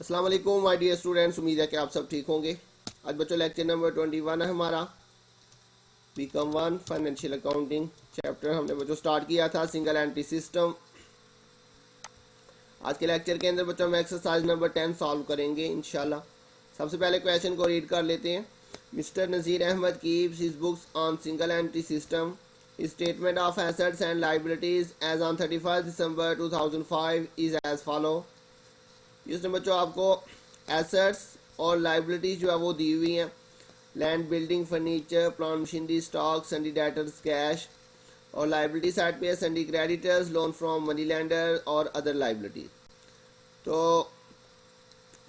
अस्सलाम वालेकुम my dear students, उम्मीद है कि आप सब ठीक होंगे। आज बच्चों लेक्चर नंबर 21 है हमारा, बीकॉम 1 फाइनेंशियल अकाउंटिंग चैप्टर हमने बच्चों स्टार्ट किया था सिंगल एंट्री सिस्टम। आज के लेक्चर के अंदर बच्चों हम एक्सरसाइज नंबर 10 सॉल्व करेंगे इंशाल्लाह। सबसे पहले क्वेश्चन को रीड कर लेते हैं। Mister Nazir Ahmed keeps his books on single entry system. Statement of assets and liabilities as on 31 December 2005 is as follow. इसमें बच्चों आपको एसेट्स और लाइबिलिटीज जो है वो दी हुई हैं। Land, building, furniture, plant machinery, stock, सन्डी debtors, cash. और लाइबिलिटी साइड पे सन्डी creditors, loan from money lender और अदर लाइबिलिटी। तो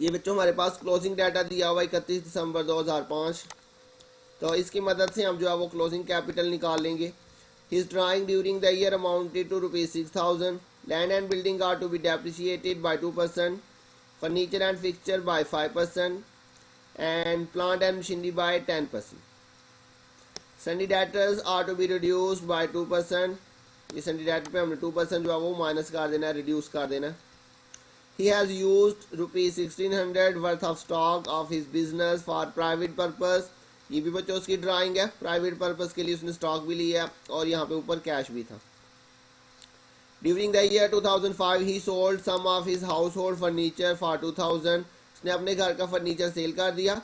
ये बच्चों हमारे पास क्लोजिंग डाटा दिया हुआ 31 दिसंबर 2005। तो इसकी मदद से हम जो है वो क्लोजिंग कैपिटल निकाल लेंगे। His drawing during the year amounted to ₹6,000। Land and building are to be depreciated by 2%, furniture and fixture by 5%, and plant and machinery by 10%. Sundry debtors are to be reduced by 2%. ये sundry debtor पे हमने 2% जो है वो minus कर देना है, reduce कर देना है। He has used ₹1,600 worth of stock of his business for private purpose. ये भी बच्चों उसकी ड्राइंग है, प्राइवेट पर्पस के लिए उसने स्टॉक भी लिया और यहाँ पे ऊपर कैश भी था। During the year 2005, he sold some of his household furniture for 2,000. उसने अपने घर का फर्नीचर सेल कर दिया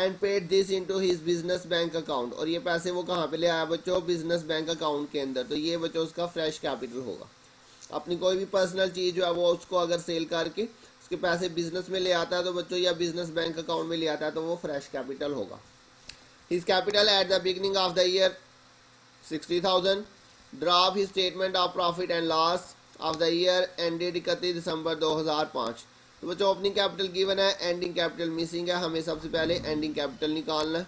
and paid this into his business bank account. और ये पैसे वो कहाँ पे ले आया बच्चों? बिजनेस बैंक अकाउंट के अंदर। तो ये बच्चों उसका फ्रेश कैपिटल होगा। अपनी कोई भी पर्सनल चीज़ जो है वो उसको अगर सेल करके उसके पैसे बिजनेस में ले आता है तो बच्चों या बिजनेस बैंक अकाउंट में ले आता है तो वो फ्रेश कैपिटल होगा। His capital at the beginning of the year 60,000. Drop he statement of profit and loss of the year ended 31 December 2005। तो बच्चों ओपनिंग कैपिटल गिवन है, एंडिंग कैपिटल मिसिंग है। हमें सबसे पहले एंडिंग कैपिटल निकालना है।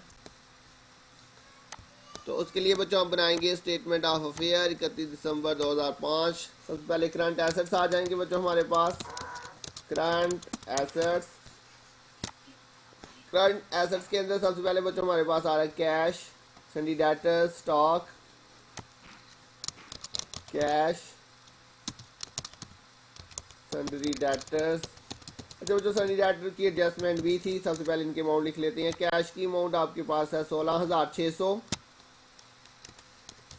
तो उसके लिए बच्चों हम बनाएंगे स्टेटमेंट ऑफ अफेयर 31 दिसंबर 2005। सबसे पहले करंट एसेट्स आ जाएंगे बच्चों हमारे पास। करंट एसेट्स, करंट एसेट्स के अंदर सबसे पहले बच्चों हमारे पास आ रहा है cash, सन्डी debtors, stock, cash, सन्डी debtors. अच्छा बच्चों सन्डी डेटर की एडजस्टमेंट भी थी। सबसे पहले इनके अमाउंट लिख लेते हैं। कैश की अमाउंट आपके पास है 16,600।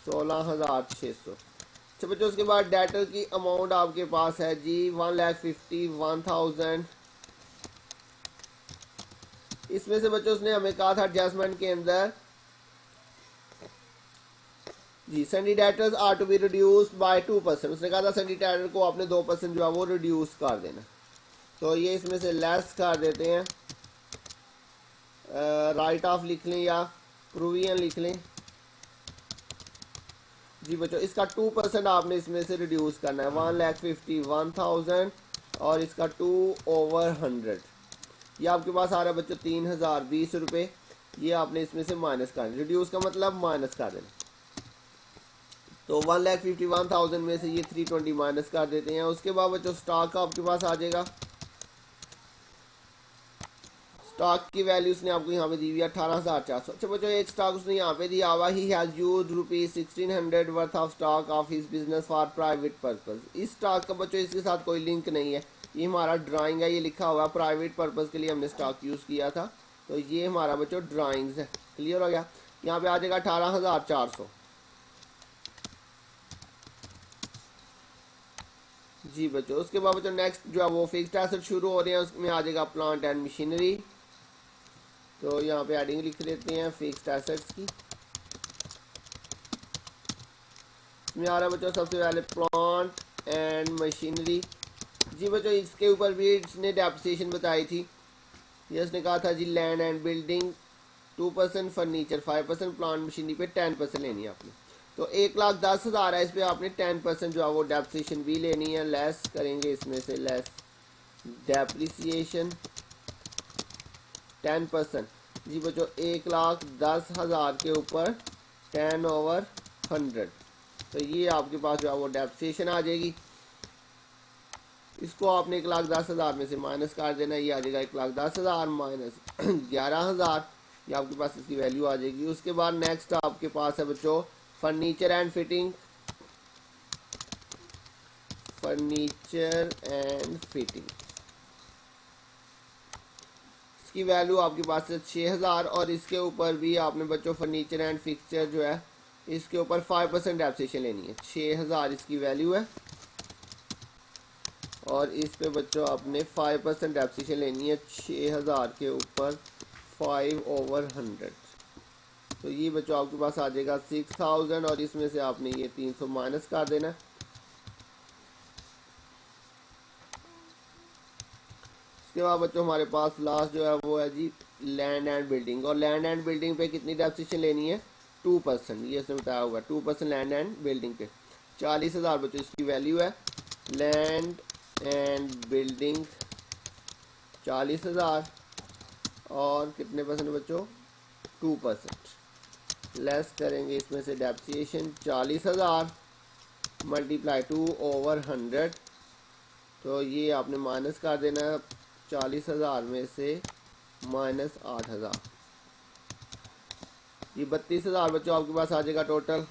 16,600। अच्छा बच्चों उसके बाद डेटर की अमाउंट आपके पास है जी 1,51,000। इसमें से बच्चों उसने हमें कहा था एडजस्टमेंट के अंदर जी sundry debtors are to be reduced by 2%। उसने कहा था सन्डी डेटर को आपने 2% जो है वो रिड्यूस कर देना। तो ये इसमें से लेस कर देते हैं, राइट ऑफ लिख लें या प्रोविजन लिख लें जी बच्चों। इसका 2% आपने इसमें से रिड्यूस करना है, 1,51,000 और इसका 2/100। ये आपके पास आ रहा है बच्चों 3,020 रुपये। ये आपने इसमें से माइनस करना, रिड्यूस का मतलब माइनस कर देना। तो 1,51,000 में से ये 320 माइनस कर देते हैं। उसके बाद बच्चों स्टॉक आपके पास आ जाएगा। स्टॉक की वैल्यू उसने आपको यहाँ पे दी हुई है 18,400। अच्छा बच्चों एक स्टॉक उसने यहाँ पे दिया हुआ, he has used ₹1,600 worth of stock of his business for private purpose. इस स्टॉक का बच्चों इसके साथ कोई लिंक नहीं है, ये हमारा ड्राइंग है। ये लिखा हुआ है प्राइवेट पर्पस के लिए हमने स्टॉक यूज़ किया था। तो ये हमारा बच्चों ड्राइंग्स है। क्लियर हो गया? यहाँ पे आ जाएगा 18,400 जी बच्चों। उसके बाद बच्चों नेक्स्ट जो है वो फिक्स्ड एसेट शुरू हो रहे हैं, उसमें आ जाएगा प्लांट एंड मशीनरी। तो यहाँ पे एडिंग लिख लेते हैं फिक्स्ड एसेट्स की। इसमें आ रहा है बच्चों सबसे पहले प्लांट एंड मशीनरी जी बच्चों। इसके ऊपर भी इसने डेप्रिसिएशन बताई थी। ये उसने कहा था जी land and building 2%, furniture 5%, plant machinery पे 10% लेनी है आपने। तो 1,10,000 है, इस पर आपने 10% जो है वो डेप्रिसिएशन भी लेनी है। लेस करेंगे इसमें से, लेस डेप्रिसिएशन 10% जी बच्चों। 1,10,000 के ऊपर 10/100। तो ये आपके पास जो है वो डेप्रिसिएशन आ जाएगी। इसको आपने 1,10,000 में से माइनस कर देना। ये आ जाएगा 1,10,000 माइनस 11,000। ये आपके पास इसकी वैल्यू आ जाएगी। उसके बाद नेक्स्ट आपके पास है बच्चों furniture and fitting. Furniture and fitting इसकी वैल्यू आपके पास है 6000 और इसके ऊपर भी आपने बच्चों फर्नीचर एंड फिक्सचर जो है इसके ऊपर 5% डेप्रिसिएशन लेनी है। 6000 इसकी वैल्यू है और इस पे बच्चों आपने 5% डेप्रिसिएशन लेनी है 6000 के ऊपर 5/100। तो ये बच्चों आपके पास आ जाएगा 6000 और इसमें से आपने ये 300 माइनस कर देना। इसके बाद बच्चों हमारे पास लास्ट जो है वो है जी लैंड एंड बिल्डिंग, और लैंड एंड बिल्डिंग पे कितनी डेप्रिसिएशन लेनी है 2%, ये इसमें बताया हुआ 2% लैंड एंड बिल्डिंग पे 40,000 बच्चों इसकी वैल्यू है। लैंड एंड बिल्डिंग 40,000 और कितने परसेंट बच्चों 2%। लेस करेंगे इसमें से डेप्रिसिएशन 40,000 मल्टीप्लाई 2/100, तो ये आपने माइनस कर देना है 40,000 में से माइनस 8,000, ये 32,000 बच्चों आपके पास आ जाएगा टोटल।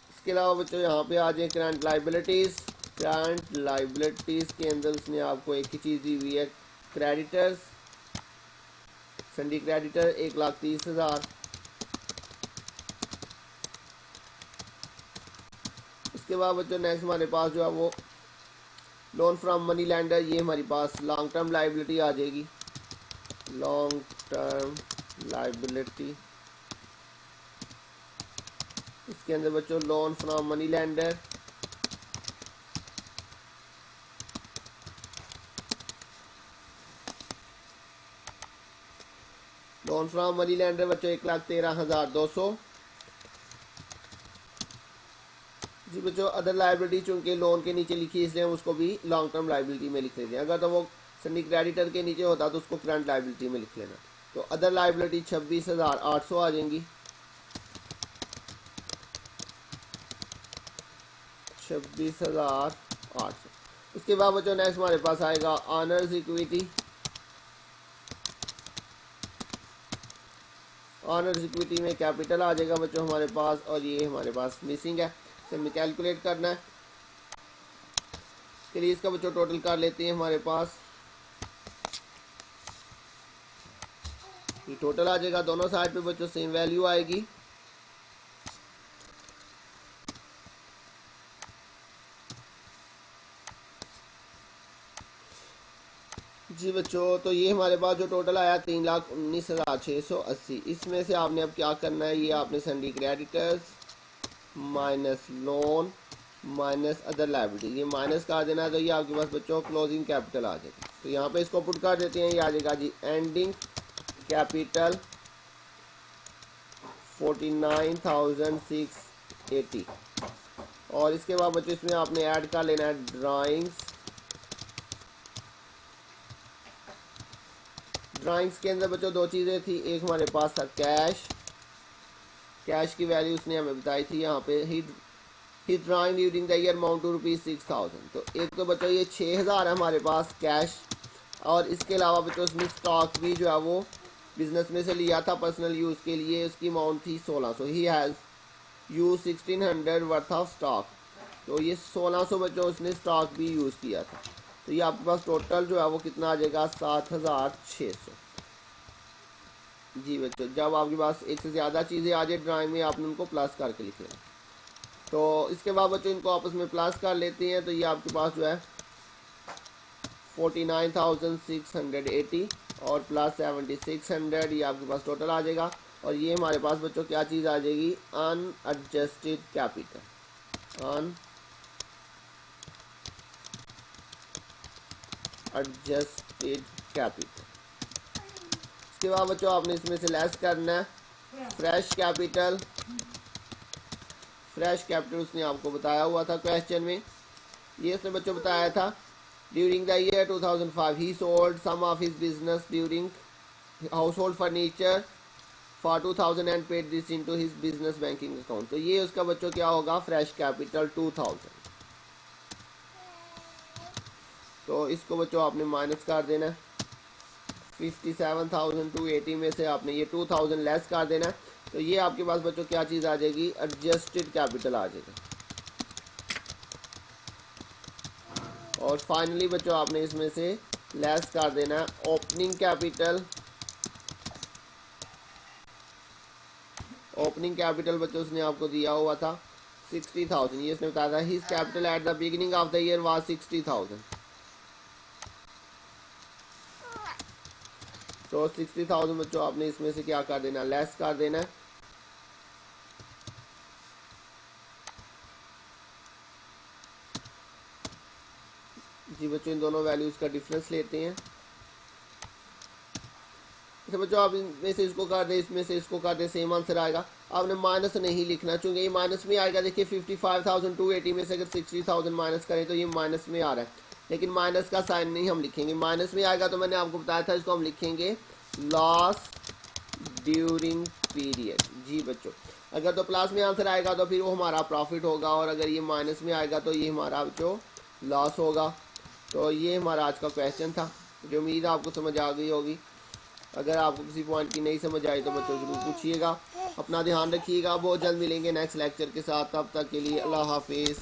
इसके अलावा बच्चों यहाँ पे आ जाए करंट लाइबिलिटीज़। करंट लाइबिलिटीज़ के अंदर उसने आपको एक ही चीज़ दी हुई है क्रेडिटर्स, सन्डी क्रेडिटर 1,30,000। इसके बाद बच्चों नेक्स्ट हमारे पास जो है वो लोन फ्रॉम मनी लैंडर, ये हमारी पास लॉन्ग टर्म लाइबिलिटी आ जाएगी। लॉन्ग टर्म लाइबिलिटी इसके अंदर बच्चों loan from money lender loan from money lender बच्चों 1,13,200 जी बच्चों। अदर लाइबिलिटी चूंकि लोन के नीचे लिखी इसलिए हम उसको भी लॉन्ग टर्म लाइबिलिटी में लिख लेते हैं, अगर तो वो सन्डी क्रेडिटर के नीचे होता तो उसको करंट लाइबिलिटी में लिख लेना। तो अदर लाइबिलिटी 26,800 आ जाएंगी। 26,800। उसके बाद बच्चों नेक्स्ट हमारे पास आएगा ऑनर्स इक्विटी। ऑनर्स इक्विटी में कैपिटल आ जाएगा बच्चों हमारे पास, और ये हमारे पास मिसिंग है, इसे हमें कैलकुलेट करना है। इसके लिए इसका बच्चों टोटल कर लेते हैं। हमारे पास ये टोटल आ जाएगा, दोनों साइड पे बच्चों सेम वैल्यू आएगी। जी बच्चों, तो ये हमारे पास जो टोटल आया 3,19,680। इसमें से आपने अब क्या करना है, ये आपने सन्डी creditors minus loan minus other liability ये माइनस कर देना है। तो ये आपके पास बच्चों क्लोजिंग कैपिटल आ जाएगा। तो यहाँ पे इसको पुट कर देते हैं, ये आ जाएगा जी एंडिंग कैपिटल 49,680। और इसके बाद बच्चों इसमें आपने ऐड कर लेना है ड्राइंग्स। ड्राइंग्स के अंदर बच्चों दो चीज़ें थी, एक हमारे पास था कैश। कैश की वैल्यू उसने हमें बताई थी यहाँ पे ही drawing during the year amount to ₹6,000। तो एक तो बच्चों ये 6,000 है हमारे पास कैश, और इसके अलावा बच्चों उसने स्टॉक भी जो है वो बिजनेस में से लिया था पर्सनल यूज़ के लिए, उसकी अमाउंट थी 1,600। He has use 1,600 worth of stock. तो ये 1,600 बच्चों उसने स्टॉक भी यूज़ किया था। तो ये आपके पास टोटल जो है वो कितना आ जाएगा 7,600। जी बच्चों, जब आपके पास एक से ज़्यादा चीज़ें आ जाए ड्राइंग में आपने उनको प्लस करके लिख लेना। तो इसके बाद बच्चों इनको आपस में प्लस कर लेते हैं। तो ये आपके पास जो है 49,680 और प्लस 7,600 ये आपके पास टोटल आ जाएगा। और ये हमारे पास बच्चों क्या चीज़ आ जाएगी अनएडजस्टेड कैपिटल। Unadjusted capital. इसके बाद बच्चों आपने इसमें से लेस करना है फ्रेश कैपिटल। फ्रेश कैपिटल उसने आपको बताया हुआ था क्वेश्चन में, ये उसने बच्चों बताया था ड्यूरिंग द ईयर 2005 ही sold some of his business during household furniture for 2,000 and paid this into his business banking account. तो ये उसका बच्चों क्या होगा फ्रेश कैपिटल 2,000। तो इसको बच्चों आपने माइनस कर देना है 57,280 में से आपने ये 2,000 लेस कर देना है। तो ये आपके पास बच्चों क्या चीज़ आ जाएगी एडजस्टेड कैपिटल आ जाएगा। और फाइनली बच्चों आपने इसमें से लेस कर देना है ओपनिंग कैपिटल। ओपनिंग कैपिटल बच्चों उसने आपको दिया हुआ था 60,000, ये इसने बताया था his capital at the beginning of the year was 60,000। तो 60,000 बच्चों आपने इसमें से क्या कर देना, लेस कर देना है। जी बच्चों इन दोनों वैल्यूज का डिफरेंस लेते हैं। अच्छा बच्चों आप इनमें से इसको कर दें, इसमें से इसको कर दें, सेम आंसर आएगा। आपने माइनस नहीं लिखना, चूंकि ये माइनस में आएगा। देखिए 55,280 में से अगर 60,000 माइनस करें तो ये माइनस में आ रहा है, लेकिन माइनस का साइन नहीं हम लिखेंगे। माइनस में आएगा तो मैंने आपको बताया था इसको हम लिखेंगे लॉस ड्यूरिंग पीरियड। जी बच्चों अगर तो प्लस में आंसर आएगा तो फिर वो हमारा प्रॉफिट होगा, और अगर ये माइनस में आएगा तो ये हमारा जो लॉस होगा। तो ये हमारा आज का क्वेश्चन था, जो उम्मीद आपको समझ आ गई होगी। अगर आपको किसी पॉइंट की नहीं समझ आई तो बच्चों जरूर पूछिएगा। अपना ध्यान रखिएगा, बहुत जल्द मिलेंगे नेक्स्ट लेक्चर के साथ। तब तक के लिए अल्लाह हाफिज़।